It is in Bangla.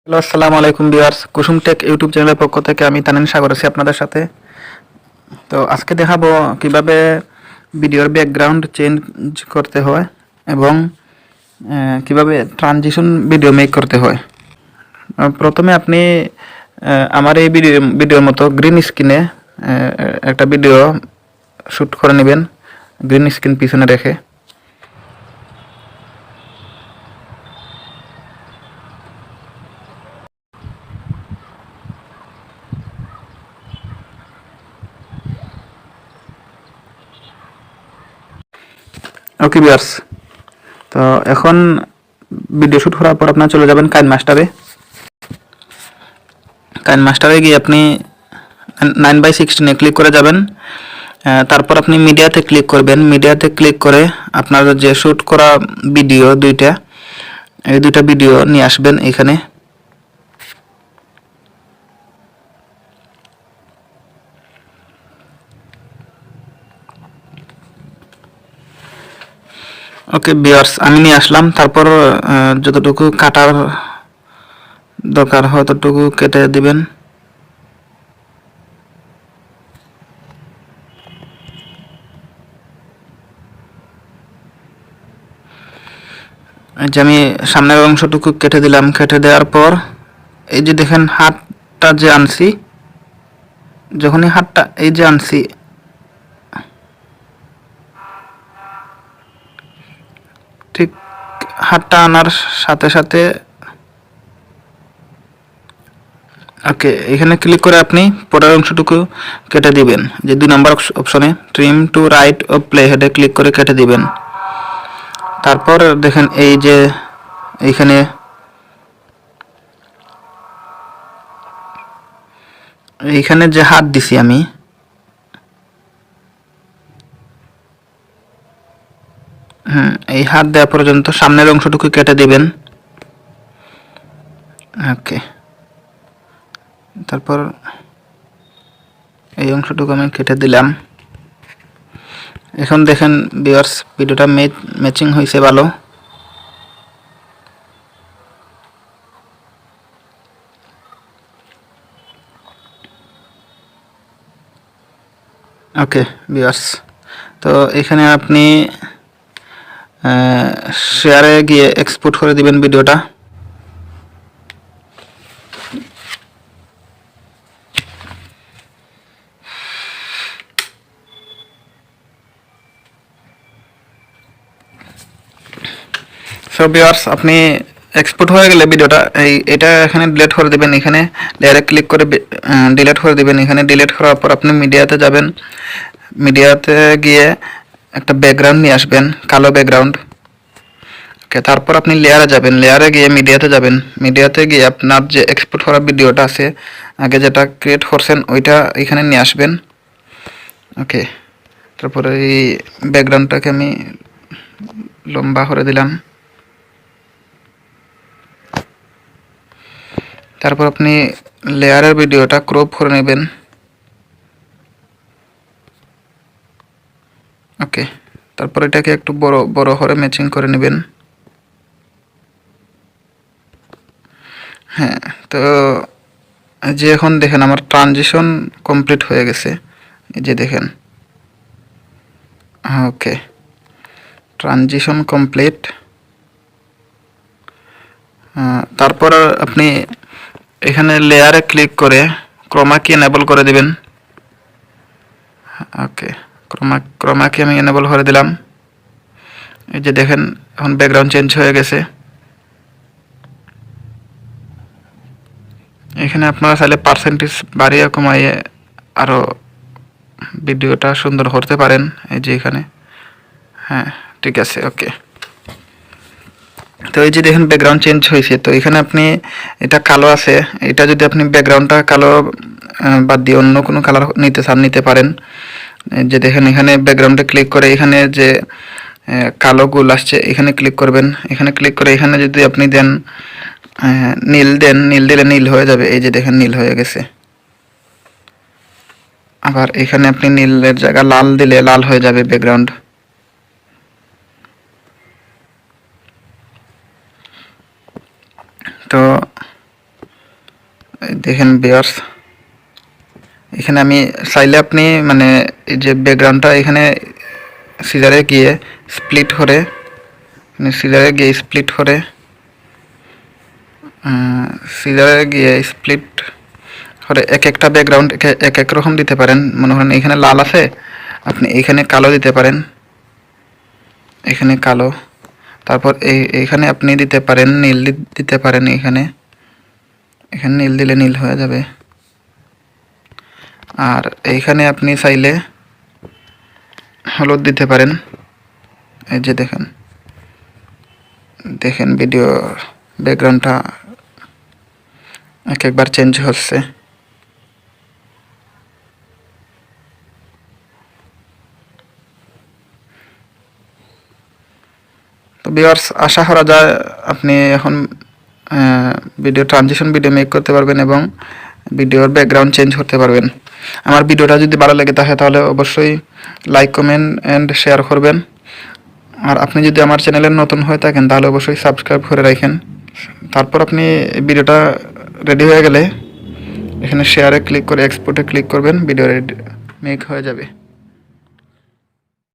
হ্যালো, আসসালামু আলাইকুম ভিউয়ার্স। কুসুম টেক ইউটিউব চ্যানেলের পক্ষ থেকে আমি তানিন সাগর আছি আপনাদের সাথে। তো আজকে দেখাবো কিভাবে ভিডিওর ব্যাকগ্রাউন্ড চেঞ্জ করতে হয় এবং কিভাবে ট্রানজিশন ভিডিও মেক করতে হয়। প্রথমে আপনি আমার এই ভিডিওর মতো গ্রিন স্ক্রিনে একটা ভিডিও শ্যুট করে নেবেন, গ্রিন স্ক্রিন পিছনে রেখে। ওকে ভিউয়ার্স, তো এখন ভিডিও শ্যুট করার পর আপনারা চলে যাবেন কাইন মাস্টারে গিয়ে আপনি 9/16 ক্লিক করে যাবেন। তারপর আপনি মিডিয়াতে ক্লিক করবেন। মিডিয়াতে ক্লিক করে আপনার যে শ্যুট করা ভিডিও এই দুইটা ভিডিও নিয়ে আসবেন এখানে। ওকে ভিউয়ার্স, আমি নিয়ে আসলাম। তারপর যতটুকু কাটার দরকার হয় ততটুকু কেটে দিবেন। এই যে আমি সামনের অংশটুকু কেটে দিলাম। কেটে দেওয়ার পর এই যে দেখেন হাতটা যে আনছি, যখনই হাতটা এই যে আনছি, ঠিক হাতটা আনার সাথে সাথে ওকে এখানে ক্লিক করে আপনি পরের অংশটুকু কেটে দিবেন। যে 2 নম্বর অপশনে ট্রিম টু রাইট ও প্লে হেডে ক্লিক করে কেটে দিবেন। তারপর দেখেন এই যে এইখানে যে হাত দিছি আমি, এই হাত দেওয়া পর্যন্ত সামনের অংশটুকু কেটে দিবেন। ওকে, তারপর এই অংশটুকু আমি কেটে দিলাম। এখন দেখেন ভিউয়ার্স, ভিডিওটা ম্যাচিং হয়েছে ভালো। ওকে ভিউয়ার্স, তো এখানে আপনি শেয়ারে গিয়ে এক্সপোর্ট করে দিবেন ভিডিওটা। সো ভিউয়ার্স, আপনি এক্সপোর্ট হয়ে গেলে ভিডিওটা এটা এখানে ডিলিট করে দিবেন। এখানে লেয়ারে ক্লিক করে ডিলিট করে দিবেন। এখানে ডিলিট করার পর আপনি মিডিয়াতে যাবেন। মিডিয়াতে গিয়ে একটা ব্যাকগ্রাউন্ড নিয়ে আসবেন, কালো ব্যাকগ্রাউন্ড। ওকে, তারপর আপনি লেয়ারে যাবেন। লেয়ারে গিয়ে মিডিয়াতে যাবেন। মিডিয়াতে গিয়ে আপনার যে এক্সপোর্ট করা ভিডিওটা আছে, আগে যেটা ক্রিয়েট করছেন, ওইটা এখানে নিয়ে আসবেন। ওকে, তারপরে এই ব্যাকগ্রাউন্ডটাকে আমি লম্বা করে দিলাম। তারপর আপনি লেয়ারের ভিডিওটা ক্রপ করে নেবেন। ওকে, তারপর এটাকে একটু বড় বড় করে ম্যাচিং করে নেবেন। হ্যাঁ, তো যে এখন দেখেন আমার ট্রানজিশন কমপ্লিট হয়ে গেছে। এই যে দেখেন, ওকে, ট্রানজিশন কমপ্লিট। তারপর আপনি এখানে লেয়ারে ক্লিক করে ক্রোমা কি এনেবল করে দিবেন। ওকে, ক্রোমা কি আমি এনেবল করে দিলাম। এই যে দেখেন এখন ব্যাকগ্রাউন্ড চেঞ্জ হয়ে গেছে। এখানে আপনারা চাইলে পার্সেন্টেজ বাড়িয়ে কমাইয়ে আরও ভিডিওটা সুন্দর করতে পারেন। এই যে এখানে, হ্যাঁ ঠিক আছে। ওকে, তো এই যে দেখেন ব্যাকগ্রাউন্ড চেঞ্জ হয়েছে। তো এখানে আপনি এটা কালো আছে, এটা যদি আপনি ব্যাকগ্রাউন্ডটা কালো বাদ দিয়ে অন্য কোনো কালার নিতে পারেন। যে দেখেন এখানে ব্যাকগ্রাউন্ডে ক্লিক করে এখানে যে কালো গোল আসছে, এখানে ক্লিক করবেন। এখানে ক্লিক করে এখানে যদি আপনি দেন নীল দেন, নীল দিলে নীল হয়ে যাবে। এই যে দেখেন নীল হয়ে গেছে। আবার এখানে আপনি নীলের জায়গা লাল দিলে লাল হয়ে যাবে ব্যাকগ্রাউন্ড। তো দেখেন ভিউয়ার্স, এখানে আমি চাইলে আপনি মানে এই যে ব্যাকগ্রাউন্ডটা এখানে সিজারে গিয়ে স্প্লিট করে, সিজারে গিয়ে স্প্লিট করে, সিজারে গিয়ে স্প্লিট করে এক একটা ব্যাকগ্রাউন্ড এক এক রকম দিতে পারেন। মনে করেন এখানে লাল আছে, আপনি এখানে কালো দিতে পারেন, এখানে কালো, তারপর এইখানে আপনি দিতে পারেন নীল দিতে পারেন, এখানে নীল দিলে নীল হয়ে যাবে। আর এইখানে আপনি চাইলে হলুদ দিতে পারেন। এই যে দেখেন ভিডিও ব্যাকগ্রাউন্ডটা এক একবার চেঞ্জ হচ্ছে। তো ভিউয়ার্স, আশা করা যায় আপনি এখন ভিডিও ট্রানজিশন ভিডিও মেক করতে পারবেন এবং ভিডিওর ব্যাকগ্রাউন্ড চেঞ্জ করতে পারবেন। আমার ভিডিওটা যদি ভালো লাগে থাকে তাহলে অবশ্যই লাইক, কমেন্ট অ্যান্ড শেয়ার করবেন। আর আপনি যদি আমার চ্যানেলে নতুন হয়ে থাকেন তাহলে অবশ্যই সাবস্ক্রাইব করে রাখেন। তারপর আপনি ভিডিওটা রেডি হয়ে গেলে এখানে শেয়ারে ক্লিক করে এক্সপোর্টে ক্লিক করবেন, ভিডিও রেডি মেক হয়ে যাবে।